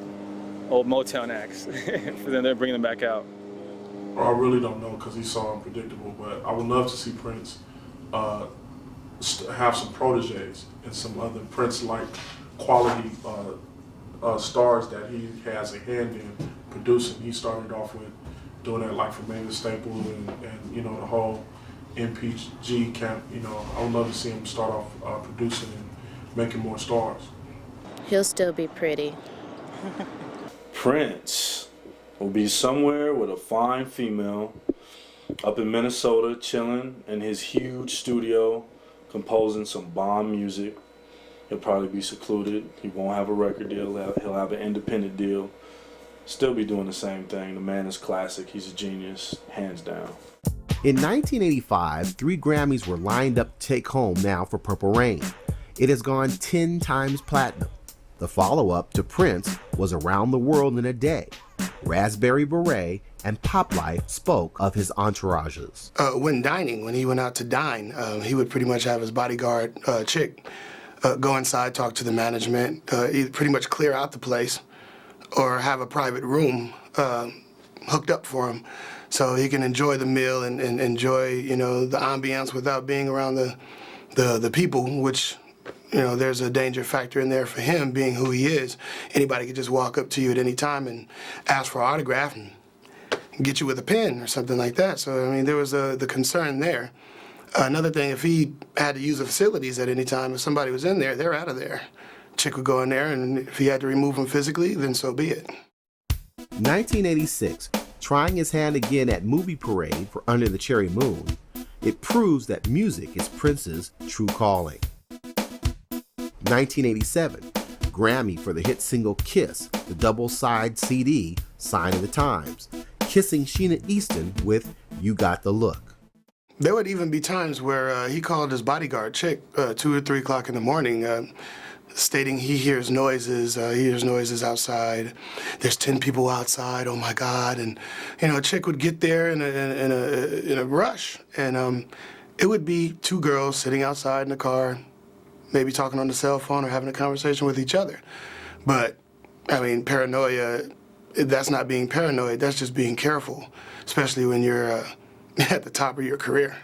Motown acts, for then they're bringing them back out. I really don't know because he's so unpredictable, but I would love to see Prince have some proteges and some other Prince-like quality stars that he has a hand in producing. He started off with doing that like for Mavis Staple and you know, the whole MPG camp. You know, I would love to see him start off producing and making more stars. He'll still be pretty. Prince will be somewhere with a fine female up in Minnesota chilling in his huge studio composing some bomb music. He'll probably be secluded. He won't have a record deal. He'll have an independent deal. Still be doing the same thing. The man is classic. He's a genius, hands down. In 1985, 3 Grammys were lined up to take home now for Purple Rain. It has gone 10 times platinum. The follow-up to Prince was Around the World in a Day. Raspberry Beret, and Pop Life spoke of his entourages. When dining, when he went out to dine, he would pretty much have his bodyguard chick go inside, talk to the management, either pretty much clear out the place or have a private room hooked up for him so he can enjoy the meal and enjoy, you know, the ambiance without being around the people, which, you know, there's a danger factor in there for him being who he is. Anybody could just walk up to you at any time and ask for an autograph and get you with a pen or something like that. So, I mean, there was the concern there. Another thing, if he had to use the facilities at any time, if somebody was in there, they're out of there. Chick would go in there, and if he had to remove them physically, then so be it. 1986, trying his hand again at Movie Parade for Under the Cherry Moon, it proves that music is Prince's true calling. 1987, Grammy for the hit single Kiss, the double-side CD, Sign of the Times, kissing Sheena Easton with You Got the Look. There would even be times where he called his bodyguard chick 2 or 3 o'clock in the morning, stating he hears noises outside. There's 10 people outside, oh my God. And, you know, a chick would get there in a rush. And it would be 2 girls sitting outside in the car, maybe talking on the cell phone or having a conversation with each other. But, I mean, paranoia, that's not being paranoid, that's just being careful, especially when you're at the top of your career.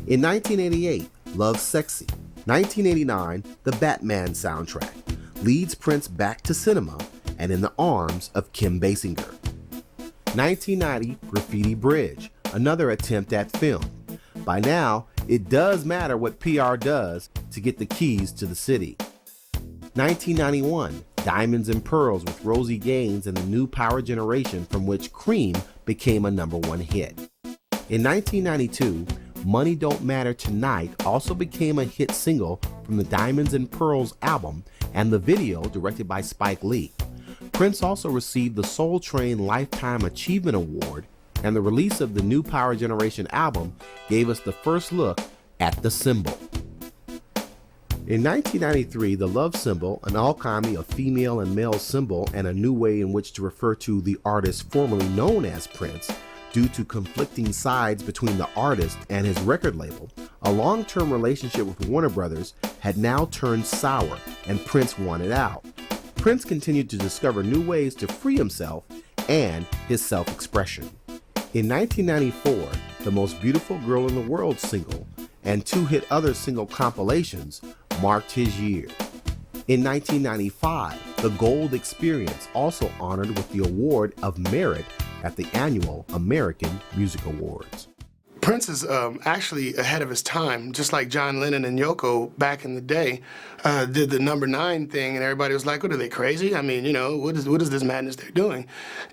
In 1988, Love Sexy. 1989, the Batman soundtrack leads Prince back to cinema and in the arms of Kim Basinger. 1990, Graffiti Bridge, another attempt at film. By now, it does matter what PR does to get the keys to the city. 1991, Diamonds and Pearls with Rosie Gaines and the New Power Generation, from which Cream became a #1 hit. In 1992, Money Don't Matter Tonight also became a hit single from the Diamonds and Pearls album and the video directed by Spike Lee. Prince also received the Soul Train Lifetime Achievement Award, and the release of the New Power Generation album gave us the first look at the symbol. In 1993, the love symbol, an alchemy of female and male symbol and a new way in which to refer to the artist formerly known as Prince, due to conflicting sides between the artist and his record label, a long-term relationship with Warner Brothers had now turned sour and Prince wanted out. Prince continued to discover new ways to free himself and his self-expression. In 1994, the Most Beautiful Girl in the World single and 2 hit other single compilations marked his year. In 1995, the Gold Experience also honored with the Award of Merit at the annual American Music Awards. Prince is actually ahead of his time, just like John Lennon and Yoko back in the day did the #9 thing, and everybody was like, what are they, crazy? I mean, you know, what is this madness they're doing?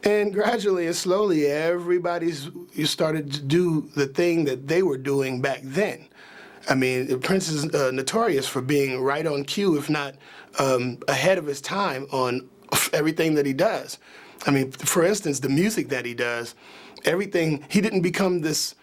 And gradually and slowly, you started to do the thing that they were doing back then. I mean, Prince is notorious for being right on cue, if not ahead of his time on everything that he does. I mean, for instance, the music that he does, everything, he didn't become this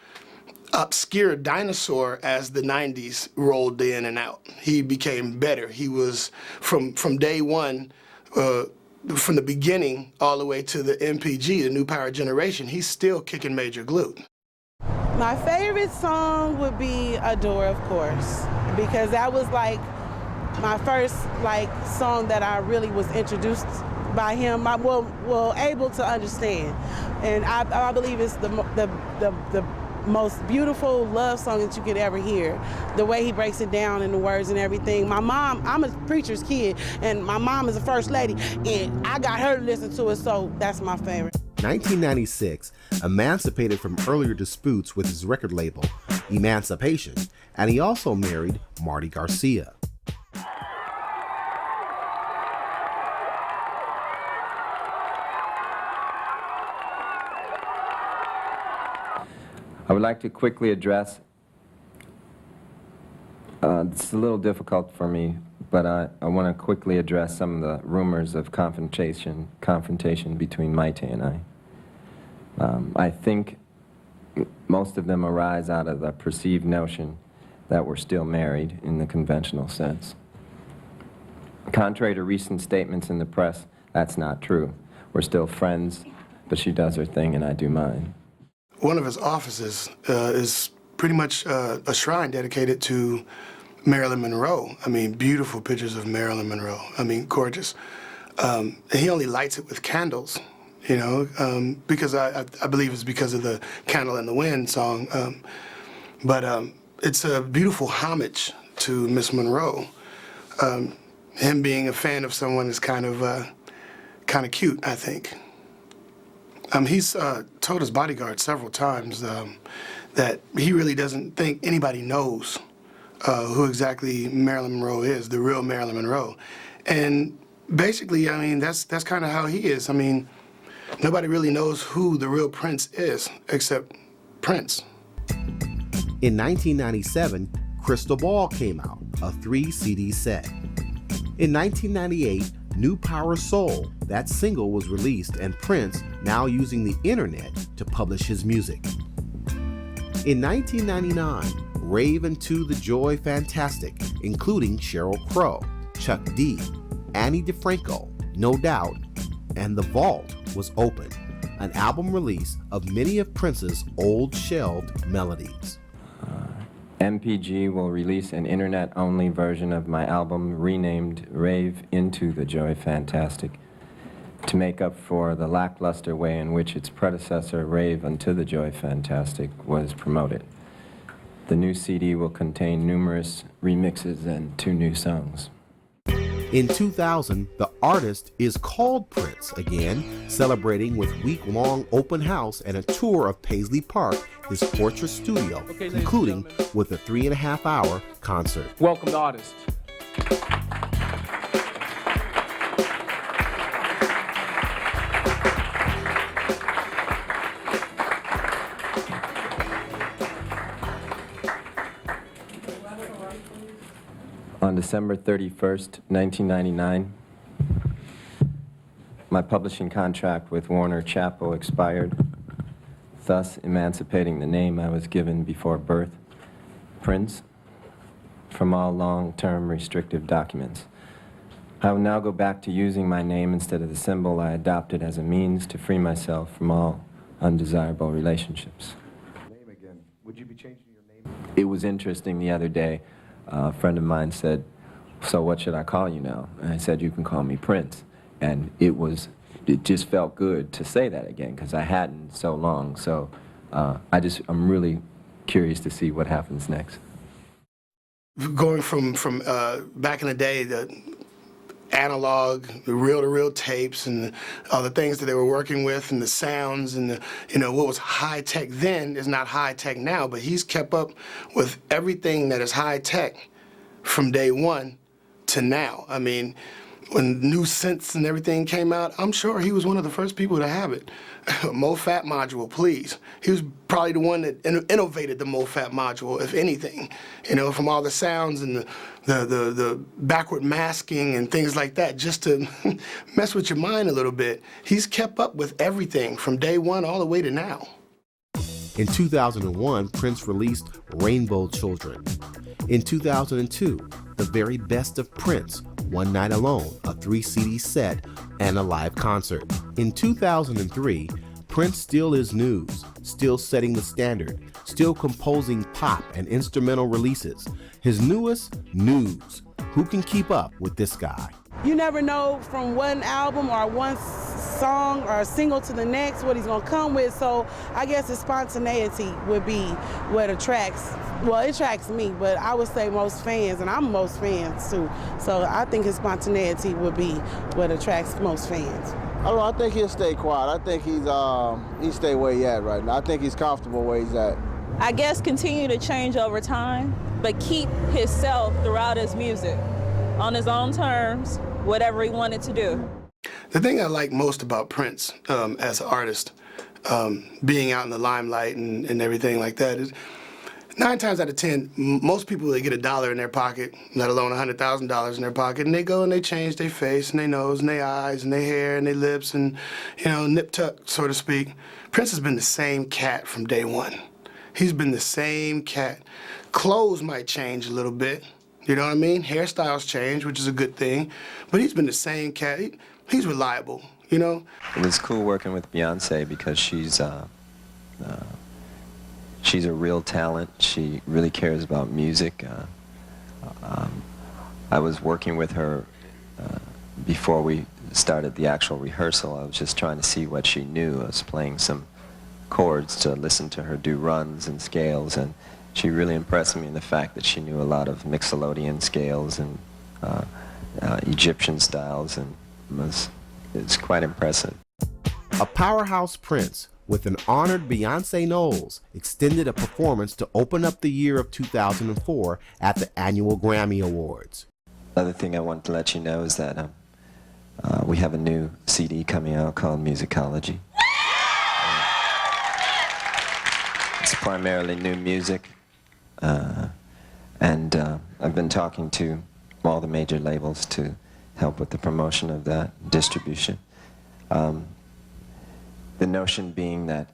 obscure dinosaur as the 90s rolled in and out. He became better. He was, from day one, from the beginning all the way to the MPG, the New Power Generation, he's still kicking major glue. My favorite song would be Adore, of course, because that was like my first song that I really was introduced by him, able to understand. And I believe it's the most beautiful love song that you could ever hear. The way he breaks it down in the words and everything. My mom, I'm a preacher's kid, and my mom is a first lady, and I got her to listen to it, so that's my favorite. 1996, emancipated from earlier disputes with his record label, Emancipation, and he also married Marty Garcia. I would like to quickly address, it's a little difficult for me, but I want to quickly address some of the rumors of confrontation between Maite and I. I think most of them arise out of the perceived notion that we're still married in the conventional sense. Contrary to recent statements in the press, that's not true. We're still friends, but she does her thing and I do mine. One of his offices is pretty much a shrine dedicated to Marilyn Monroe. I mean, beautiful pictures of Marilyn Monroe. I mean, gorgeous. And he only lights it with candles, you know, because I believe it's because of the Candle in the Wind song. But it's a beautiful homage to Miss Monroe. Him being a fan of someone is kind of cute, I think. He's told his bodyguard several times that he really doesn't think anybody knows who exactly Marilyn Monroe is, the real Marilyn Monroe. And basically, I mean, that's kind of how he is. I mean, nobody really knows who the real Prince is except Prince. In 1997, Crystal Ball came out, a 3-CD set. In 1998, New Power Soul, that single was released, and Prince now using the internet to publish his music. In 1999, Rave into the Joy Fantastic, including Sheryl Crow, Chuck D, Annie DeFranco, No Doubt, and The Vault was opened, an album release of many of Prince's old shelved melodies. MPG will release an internet-only version of my album renamed Rave into the Joy Fantastic to make up for the lackluster way in which its predecessor, Rave unto the Joy Fantastic, was promoted. The new CD will contain numerous remixes and 2 new songs. In 2000, the artist is called Prince again, celebrating with week-long open house and a tour of Paisley Park, his Fortress studio, including with a 3.5-hour concert. Welcome the artist. On December 31st, 1999, my publishing contract with Warner Chappell expired, thus emancipating the name I was given before birth, Prince, from all long-term restrictive documents. I will now go back to using my name instead of the symbol I adopted as a means to free myself from all undesirable relationships. Name again. Would you be changing your name? It was interesting the other day. A friend of mine said, "So what should I call you now?" And I said, "You can call me Prince." And it just felt good to say that again because I hadn't so long. So I'm really curious to see what happens next. Going from back in the day, the analog, the reel-to-reel tapes, and all the things that they were working with, and the sounds, and what was high-tech then is not high-tech now, but he's kept up with everything that is high-tech from day one to now. I mean, when new synths and everything came out, I'm sure he was one of the first people to have it. MoFat module, please. He was probably the one that innovated the MoFat module, if anything. From all the sounds and the backward masking and things like that, just to mess with your mind a little bit. He's kept up with everything from day one all the way to now. In 2001, Prince released Rainbow Children. In 2002, The Very Best of Prince, One Night Alone, a 3-CD set, and a live concert. In 2003, Prince still is news, still setting the standard, still composing pop and instrumental releases. His newest, News. Who can keep up with this guy? You never know from one album or one song or a single to the next what he's gonna come with, so I guess his spontaneity would be what attracts, well, it attracts me, but I would say most fans, and I'm most fans too, so I think his spontaneity would be what attracts most fans. I don't know, I think he'll stay quiet. I think he stay where he at right now. I think he's comfortable where he's at. I guess continue to change over time, but keep himself throughout his music, on his own terms, whatever he wanted to do. The thing I like most about Prince as an artist, being out in the limelight and everything like that, is 9 times out of 10, most people, they get $1 in their pocket, let alone $100,000 in their pocket, and they go and they change their face and their nose and their eyes and their hair and their lips and, nip-tuck, so to speak. Prince has been the same cat from day one. He's been the same cat. Clothes might change a little bit, you know what I mean? Hairstyles change, which is a good thing, but he's been the same cat. He's reliable. you know? It was cool working with Beyonce because she's a real talent. She really cares about music. I was working with her before we started the actual rehearsal. I was just trying to see what she knew. I was playing some chords to listen to her do runs and scales, and she really impressed me in the fact that she knew a lot of Mixolydian scales and Egyptian styles, and it's quite impressive. A powerhouse Prince with an honored Beyonce Knowles extended a performance to open up the year of 2004 at the annual Grammy Awards. Another thing I wanted to let you know is that we have a new CD coming out called Musicology. It's primarily new music, and I've been talking to all the major labels to help with the promotion of that, distribution. The notion being that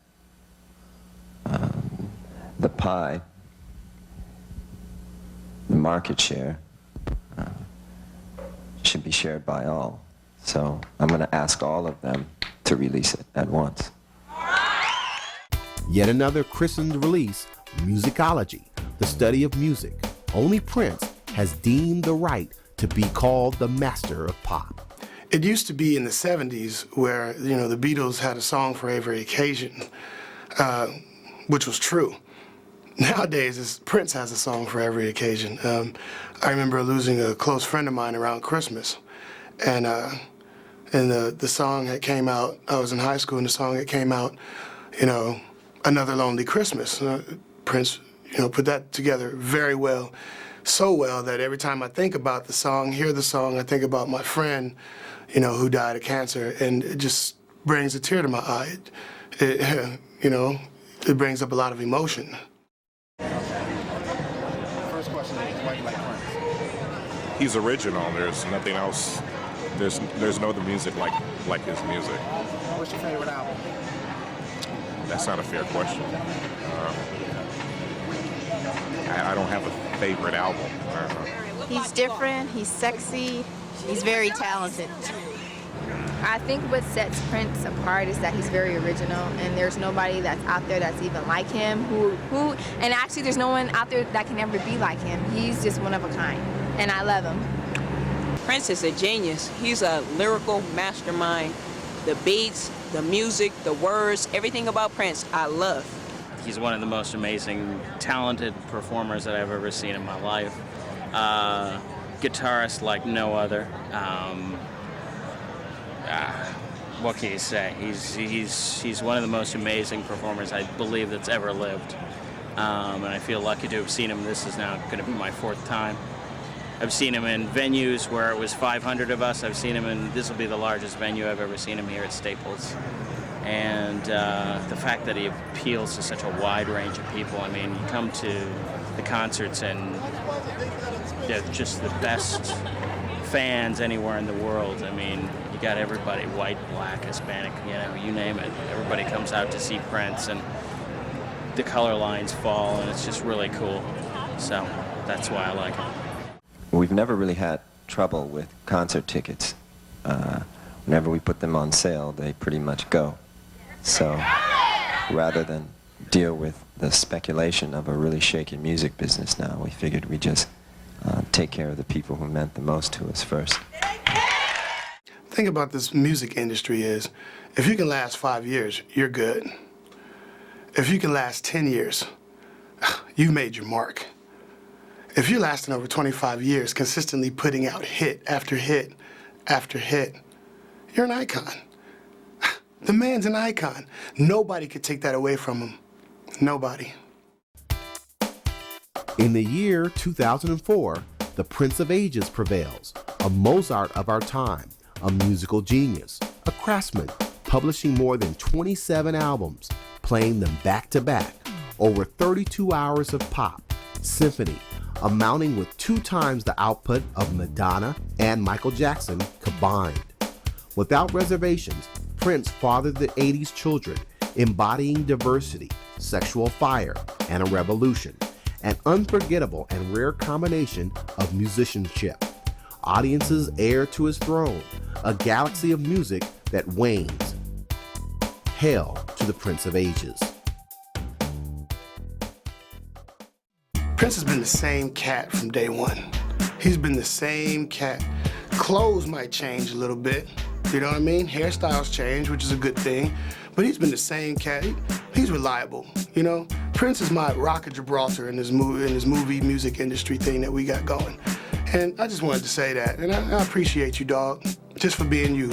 the pie, the market share, should be shared by all. So I'm going to ask all of them to release it at once. Yet another christened release, Musicology, the study of music. Only Prince has deemed the right to be called the master of pop. It used to be in the 70s where, you know, the Beatles had a song for every occasion, which was true. Nowadays, Prince has a song for every occasion. I remember losing a close friend of mine around Christmas, and the song that came out, I was in high school, and the song that came out, you know, Another Lonely Christmas. Prince, you know, put that together very well, so well that every time I think about the song, hear the song, I think about my friend, you know, who died of cancer, and it just brings a tear to my eye. You know, it brings up a lot of emotion. First question is, why do you like Prince? He's original. There's nothing else. There's no other music like his music. What's your favorite album? That's not a fair question. I don't have a favorite album. He's different, he's sexy, he's very talented. I think what sets Prince apart is that he's very original, and there's nobody that's out there that's even like him, and actually there's no one out there that can ever be like him. He's just one of a kind, and I love him. Prince is a genius. He's a lyrical mastermind. The beats, the music, the words, everything about Prince, I love. He's one of the most amazing, talented performers that I've ever seen in my life. Guitarist like no other. What can you say? He's one of the most amazing performers I believe that's ever lived. And I feel lucky to have seen him. This is now going to be my 4th time. I've seen him in venues where it was 500 of us. I've seen him in, this will be the largest venue I've ever seen him here at Staples. And the fact that he appeals to such a wide range of people. I mean, you come to the concerts and they're just the best fans anywhere in the world. I mean, you got everybody, white, black, Hispanic, you know, you name it. Everybody comes out to see Prince, and the color lines fall, and it's just really cool. So that's why I like him. We've never really had trouble with concert tickets. Whenever we put them on sale, they pretty much go. So rather than deal with the speculation of a really shaky music business now, we figured we'd just take care of the people who meant the most to us first. The thing about this music industry is, if you can last 5 years, you're good. If you can last 10 years, you've made your mark. If you're lasting over 25 years, consistently putting out hit after hit after hit, you're an icon. The man's an icon. Nobody could take that away from him. Nobody. In the year 2004, the Prince of Ages prevails, a Mozart of our time, a musical genius, a craftsman, publishing more than 27 albums, playing them back to back, over 32 hours of pop, symphony, amounting with 2 times the output of Madonna and Michael Jackson combined. Without reservations, Prince fathered the 80s children, embodying diversity, sexual fire, and a revolution, an unforgettable and rare combination of musicianship. Audiences heir to his throne, a galaxy of music that wanes. Hail to the Prince of Ages. Prince has been the same cat from day one. He's been the same cat. Clothes might change a little bit, you know what I mean? Hairstyles change, which is a good thing, but he's been the same cat. He's reliable, you know? Prince is my Rock of Gibraltar in this movie music industry thing that we got going. And I just wanted to say that, and I appreciate you, dog, just for being you.